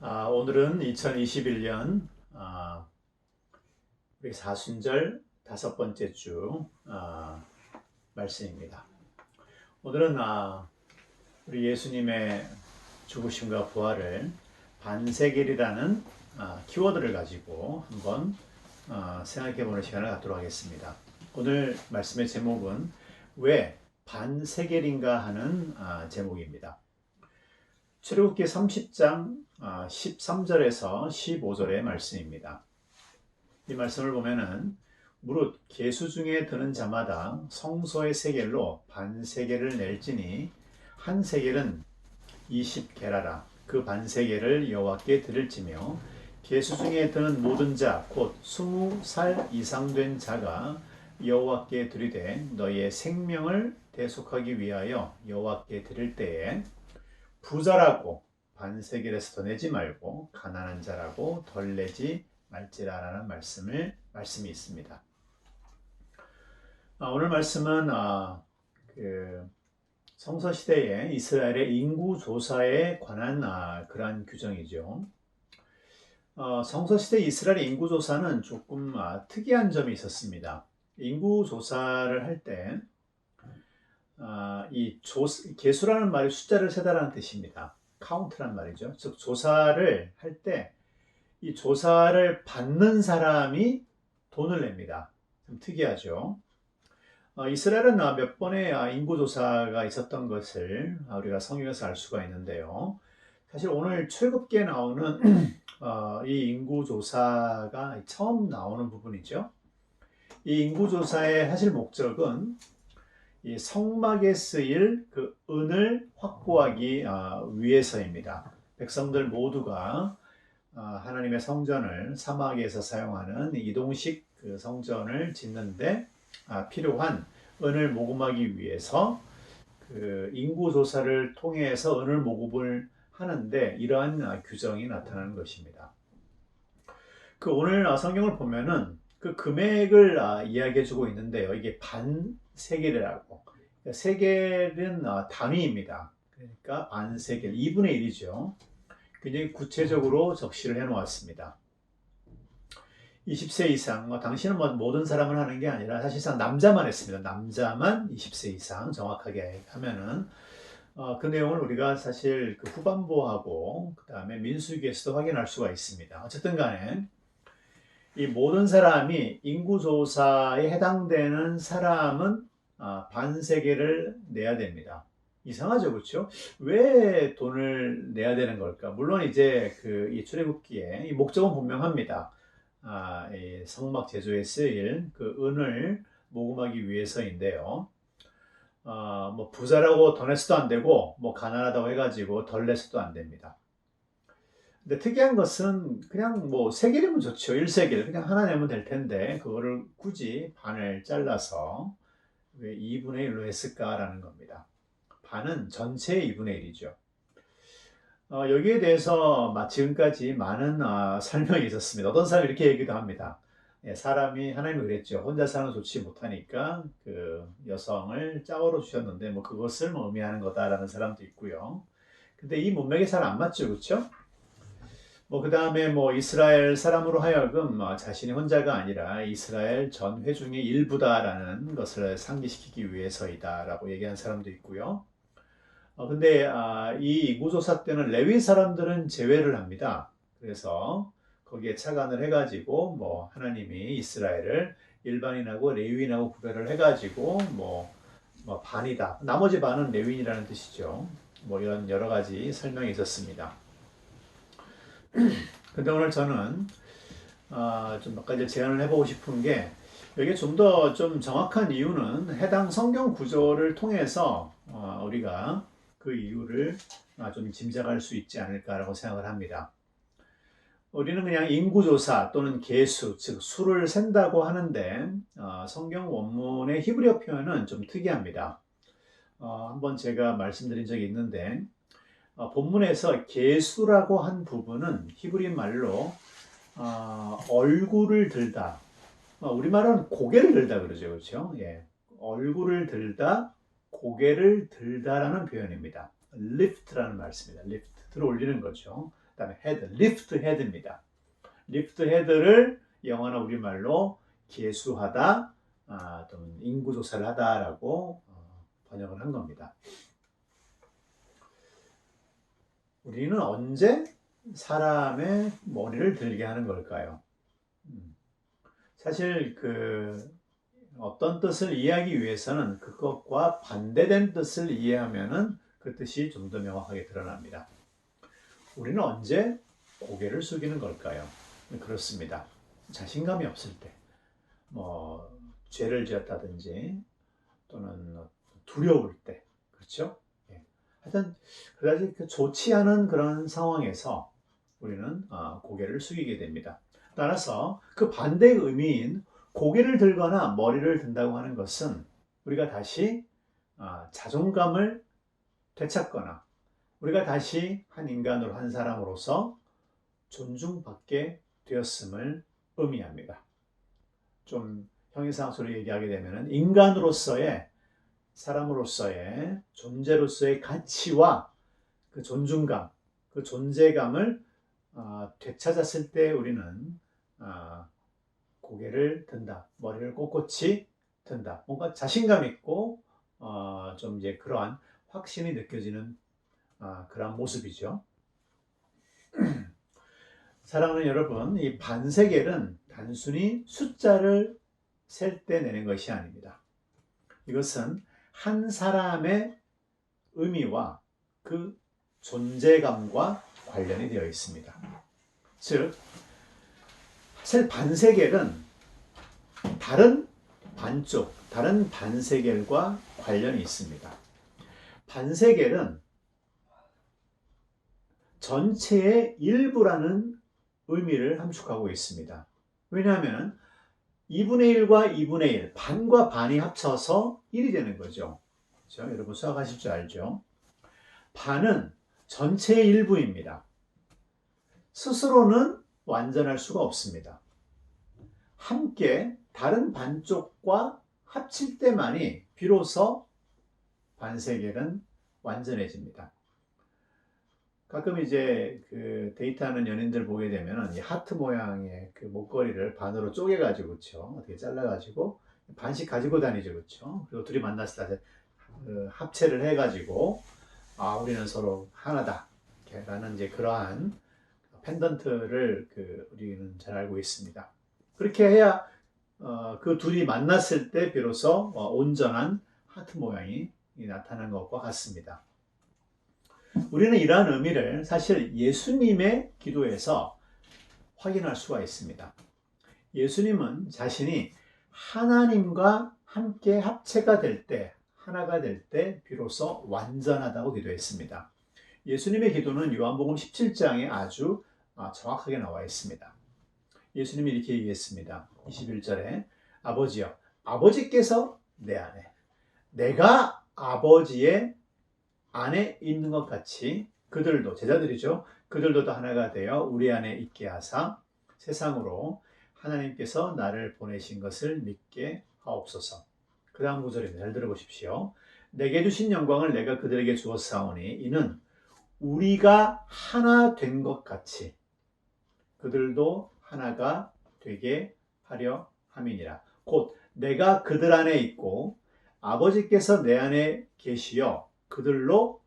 오늘은 2021년 우리 사순절 다섯 번째 주 말씀입니다. 오늘은 우리 예수님의 죽으심과 부활을 반세겔이라는 키워드를 가지고 한번 생각해보는 시간을 갖도록 하겠습니다. 오늘 말씀의 제목은 왜 반세겔인가 하는 제목입니다. 출애굽기 30장 13절에서 15절의 말씀입니다. 이 말씀을 보면은 무릇 계수 중에 드는 자마다 성소의 세겔로 반세겔을 낼지니 한 세겔은 20게라라. 그 반세겔을 여호와께 드릴지며 계수 중에 드는 모든 자 곧 20살 이상 된 자가 여호와께 드리되 너희의 생명을 대속하기 위하여 여호와께 드릴 때에 부자라고 반세겔에서 더 내지 말고 가난한 자라고 덜 내지 말지라라는 말씀이 있습니다. 오늘 말씀은 성서 시대에 이스라엘의 인구 조사에 관한 그러한 규정이죠. 성서 시대 이스라엘의 인구 조사는 조금 특이한 점이 있었습니다. 인구 조사를 할 때 계수라는 말이 숫자를 세다라는 뜻입니다. 카운트란 말이죠. 즉 조사를 할 때 이 조사를 받는 사람이 돈을 냅니다. 좀 특이하죠. 이스라엘은 몇 번의 인구조사가 있었던 것을 우리가 성경에서 알 수가 있는데요. 사실 오늘 출애굽기에 나오는 이 인구조사가 처음 나오는 부분이죠. 이 인구조사의 사실 목적은 이 성막에 쓰일 그 은을 확보하기 위해서입니다. 백성들 모두가 하나님의 성전을 사막에서 사용하는 이동식 그 성전을 짓는데 필요한 은을 모금하기 위해서 그 인구조사를 통해서 은을 모금을 하는데 이러한 규정이 나타나는 것입니다. 그 오늘 성경을 보면은 그 금액을 이야기해주고 있는데요. 이게 반세겔이라고. 세겔은 단위입니다. 그러니까 반세겔, 2분의 1이죠. 굉장히 구체적으로 적시를 해놓았습니다. 20세 이상, 당시는 모든 사람을 하는 게 아니라 사실상 남자만 했습니다. 남자만 20세 이상 정확하게 하면은 그 내용을 우리가 사실 그 후반부하고 그 다음에 민수기에서도 확인할 수가 있습니다. 어쨌든 간에 이 모든 사람이 인구조사에 해당되는 사람은 반세겔을 내야 됩니다. 이상하죠, 그렇죠? 왜 돈을 내야 되는 걸까? 물론 이제 이 출애굽기에 이 목적은 분명합니다. 이 성막 제조에 쓰일 그 은을 모금하기 위해서인데요. 뭐 부자라고 더 내서도 안 되고, 뭐 가난하다고 해가지고 덜 내서도 안 됩니다. 근데 특이한 것은 그냥 뭐 세겔이면 좋죠. 1세겔 그냥 하나 내면 될 텐데 그거를 굳이 반을 잘라서 왜 2분의 1로 했을까라는 겁니다. 반은 전체의 2분의 1이죠. 여기에 대해서 지금까지 많은 설명이 있었습니다. 어떤 사람이 이렇게 얘기도 합니다. 사람이 하나님이 그랬죠. 혼자 사는 좋지 못하니까 그 여성을 짝으로 주셨는데 뭐 그것을 의미하는 거다라는 사람도 있고요. 근데 이 문맥에 잘 안 맞죠, 그렇죠? 그 다음에 이스라엘 사람으로 하여금 자신이 혼자가 아니라 이스라엘 전 회중의 일부다라는 것을 상기시키기 위해서이다라고 얘기하는 사람도 있고요. 근데 이 인구조사 때는 레위 사람들은 제외를 합니다. 그래서 거기에 착안을 해가지고 하나님이 이스라엘을 일반인하고 레위인하고 구별을 해가지고 반이다. 나머지 반은 레위인이라는 뜻이죠. 이런 여러 가지 설명이 있었습니다. 근데 오늘 저는 좀 몇 가지 제안을 해보고 싶은 게 여기에 좀 더 좀 정확한 이유는 해당 성경 구조를 통해서 우리가 그 이유를 좀 짐작할 수 있지 않을까라고 생각을 합니다. 우리는 그냥 인구조사 또는 계수, 즉 수를 센다고 하는데 성경 원문의 히브리어 표현은 좀 특이합니다. 한번 제가 말씀드린 적이 있는데 본문에서 계수라고 한 부분은 히브리 말로 얼굴을 들다. 우리말은 고개를 들다 그러죠, 그렇죠? 예, 얼굴을 들다, 고개를 들다라는 표현입니다. lift라는 말씀입니다. lift, 들어 올리는 거죠. 그다음에 헤드, 리프트 헤드입니다. 리프트 헤드를 영어나 우리말로 계수하다, 또는 인구조사를 하다라고 번역을 한 겁니다. 우리는 언제 사람의 머리를 들게 하는 걸까요? 사실 어떤 뜻을 이해하기 위해서는 그것과 반대된 뜻을 이해하면은 그 뜻이 좀 더 명확하게 드러납니다. 우리는 언제 고개를 숙이는 걸까요? 그렇습니다. 자신감이 없을 때, 죄를 지었다든지 또는 두려울 때, 그렇죠? 하여튼 그다지 좋지 않은 그런 상황에서 우리는 고개를 숙이게 됩니다. 따라서 그 반대의 의미인 고개를 들거나 머리를 든다고 하는 것은 우리가 다시 자존감을 되찾거나 우리가 다시 한 인간으로, 한 사람으로서 존중받게 되었음을 의미합니다. 좀 형이상수로 얘기하게 되면 인간으로서의, 사람으로서의 존재로서의 가치와 그 존중감, 그 존재감을 되찾았을 때 우리는 고개를 든다, 머리를 꼿꼿이 든다. 뭔가 자신감 있고 좀 이제 그러한 확신이 느껴지는 그런 모습이죠. 사랑하는 여러분, 이 반세겔은 단순히 숫자를 셀 때 내는 것이 아닙니다. 이것은 한 사람의 의미와 그 존재감과 관련이 되어 있습니다. 즉, 사실 반세겔은 다른 반쪽, 다른 반세겔과 관련이 있습니다. 반세겔은 전체의 일부라는 의미를 함축하고 있습니다. 왜냐하면 2분의 1과 2분의 1, 반과 반이 합쳐서 1이 되는 거죠. 그렇죠? 여러분 수학하실 줄 알죠? 반은 전체의 일부입니다. 스스로는 완전할 수가 없습니다. 함께 다른 반쪽과 합칠 때만이 비로소 반세겔은 완전해집니다. 가끔 이제 데이트하는 연인들 보게 되면 이 하트 모양의 그 목걸이를 반으로 쪼개가지고, 그렇죠? 어떻게 잘라가지고 반씩 가지고 다니죠, 그렇죠? 그리고 둘이 만났을 때 합체를 해가지고 우리는 서로 하나다 라는 이제 그러한 펜던트를 우리는 잘 알고 있습니다. 그렇게 해야 그 둘이 만났을 때 비로소 온전한 하트 모양이 나타난 것과 같습니다. 우리는 이러한 의미를 사실 예수님의 기도에서 확인할 수가 있습니다. 예수님은 자신이 하나님과 함께 합체가 될 때, 하나가 될 때 비로소 완전하다고 기도했습니다. 예수님의 기도는 요한복음 17장에 아주 정확하게 나와 있습니다. 예수님이 이렇게 얘기했습니다. 21절에 아버지여, 아버지께서 내 안에, 내가 아버지의 안에 있는 것 같이 그들도, 제자들이죠, 그들도 하나가 되어 우리 안에 있게 하사 세상으로 하나님께서 나를 보내신 것을 믿게 하옵소서. 그 다음 구절입니다. 잘 들어보십시오. 내게 주신 영광을 내가 그들에게 주었사오니 이는 우리가 하나 된 것 같이 그들도 하나가 되게 하려 함이니라. 곧 내가 그들 안에 있고 아버지께서 내 안에 계시어 그들로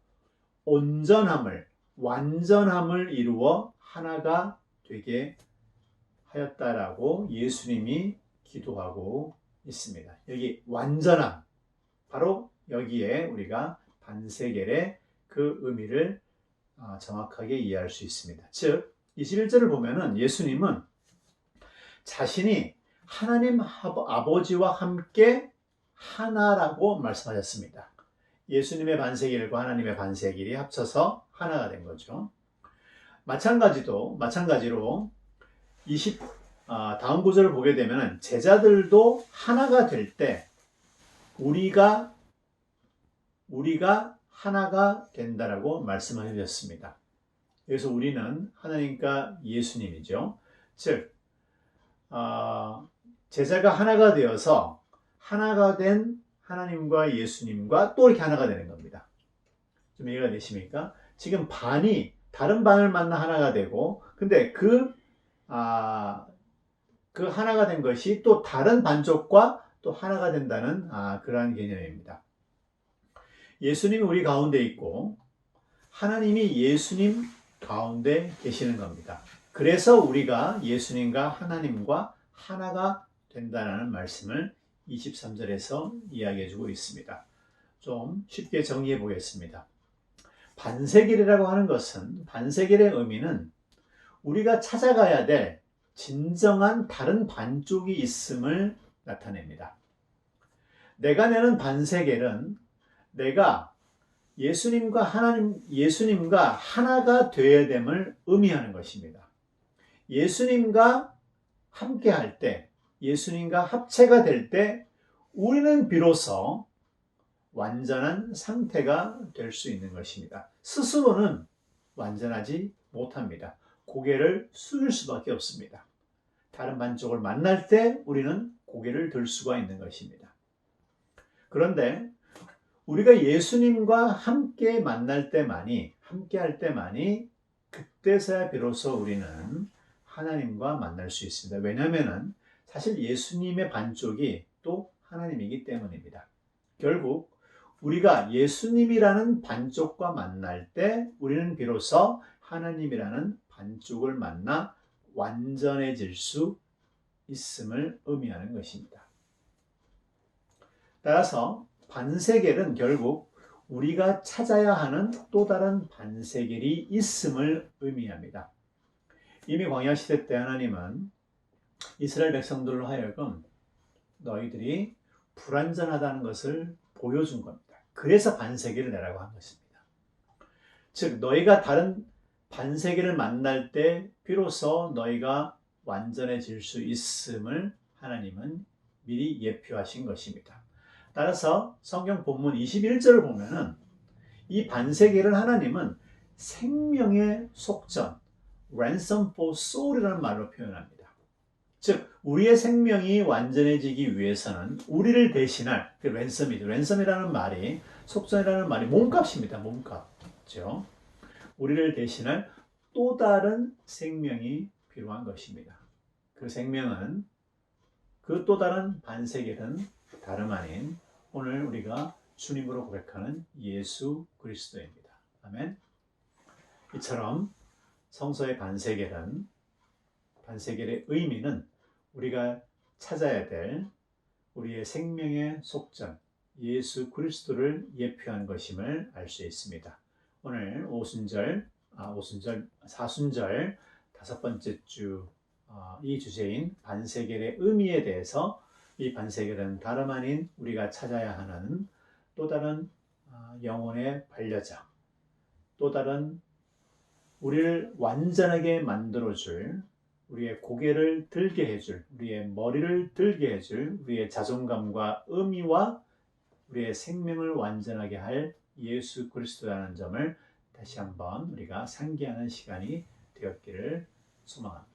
온전함을, 완전함을 이루어 하나가 되게 하였다라고 예수님이 기도하고 있습니다. 여기 완전함, 바로 여기에 우리가 반세겔의 그 의미를 정확하게 이해할 수 있습니다. 즉 21절을 보면은 예수님은 자신이 하나님 아버지와 함께 하나라고 말씀하셨습니다. 예수님의 반세겔과 하나님의 반세겔이 합쳐서 하나가 된 거죠. 마찬가지로 다음 구절을 보게 되면 제자들도 하나가 될 때 우리가 하나가 된다라고 말씀을 해주셨습니다. 여기서 우리는 하나님과 예수님이죠. 즉 제자가 하나가 되어서 하나가 된 하나님과 예수님과 또 이렇게 하나가 되는 겁니다. 좀 이해가 되십니까? 지금 반이 다른 반을 만나 하나가 되고, 근데 그 하나가 된 것이 또 다른 반쪽과 또 하나가 된다는 그러한 개념입니다. 예수님이 우리 가운데 있고 하나님이 예수님 가운데 계시는 겁니다. 그래서 우리가 예수님과 하나님과 하나가 된다는 말씀을 23절에서 이야기해 주고 있습니다. 좀 쉽게 정리해 보겠습니다. 반세길이라고 하는 것은, 반세길의 의미는 우리가 찾아가야 될 진정한 다른 반쪽이 있음을 나타냅니다. 내가 내는 반세겔은 내가 예수님과 하나가 되어야 됨을 의미하는 것입니다. 예수님과 함께 할 때, 예수님과 합체가 될 때, 우리는 비로소 완전한 상태가 될 수 있는 것입니다. 스스로는 완전하지 못합니다. 고개를 숙일 수밖에 없습니다. 다른 반쪽을 만날 때 우리는 고개를 들 수가 있는 것입니다. 그런데 우리가 예수님과 함께 만날 때만이, 함께 할 때만이 그때서야 비로소 우리는 하나님과 만날 수 있습니다. 왜냐하면 사실 예수님의 반쪽이 또 하나님이기 때문입니다. 결국 우리가 예수님이라는 반쪽과 만날 때 우리는 비로소 하나님이라는 반쪽을 만나 완전해질 수 있음을 의미하는 것입니다. 따라서 반세겔은 결국 우리가 찾아야 하는 또 다른 반세겔이 있음을 의미합니다. 이미 광야시대 때 하나님은 이스라엘 백성들로 하여금 너희들이 불완전하다는 것을 보여준 겁니다. 그래서 반세겔을 내라고 한 것입니다. 즉 너희가 다른 반세겔을 만날 때 비로소 너희가 완전해질 수 있음을 하나님은 미리 예표하신 것입니다. 따라서 성경 본문 21절을 보면은 이 반세겔을 하나님은 생명의 속전, ransom for soul이라는 말로 표현합니다. 즉 우리의 생명이 완전해지기 위해서는 우리를 대신할 그 랜섬이죠. 랜섬이라는 말이, 속전이라는 말이 몸값입니다. 몸값이죠. 우리를 대신할 또 다른 생명이 필요한 것입니다. 그 생명은, 그 또 다른 반세겔은 다름 아닌 오늘 우리가 주님으로 고백하는 예수 그리스도입니다. 아멘. 이처럼 성서의 반세겔의 의미는 우리가 찾아야 될 우리의 생명의 속전 예수 그리스도를 예표한 것임을 알 수 있습니다. 오늘 사순절 다섯 번째 주 이 주제인 반세겔의 의미에 대해서, 이 반세겔은 다름 아닌 우리가 찾아야 하는 또 다른 영혼의 반려자, 또 다른 우리를 완전하게 만들어줄, 우리의 고개를 들게 해줄, 우리의 머리를 들게 해줄, 우리의 자존감과 의미와 우리의 생명을 완전하게 할 예수 그리스도라는 점을 다시 한번 우리가 상기하는 시간이 되었기를 소망합니다.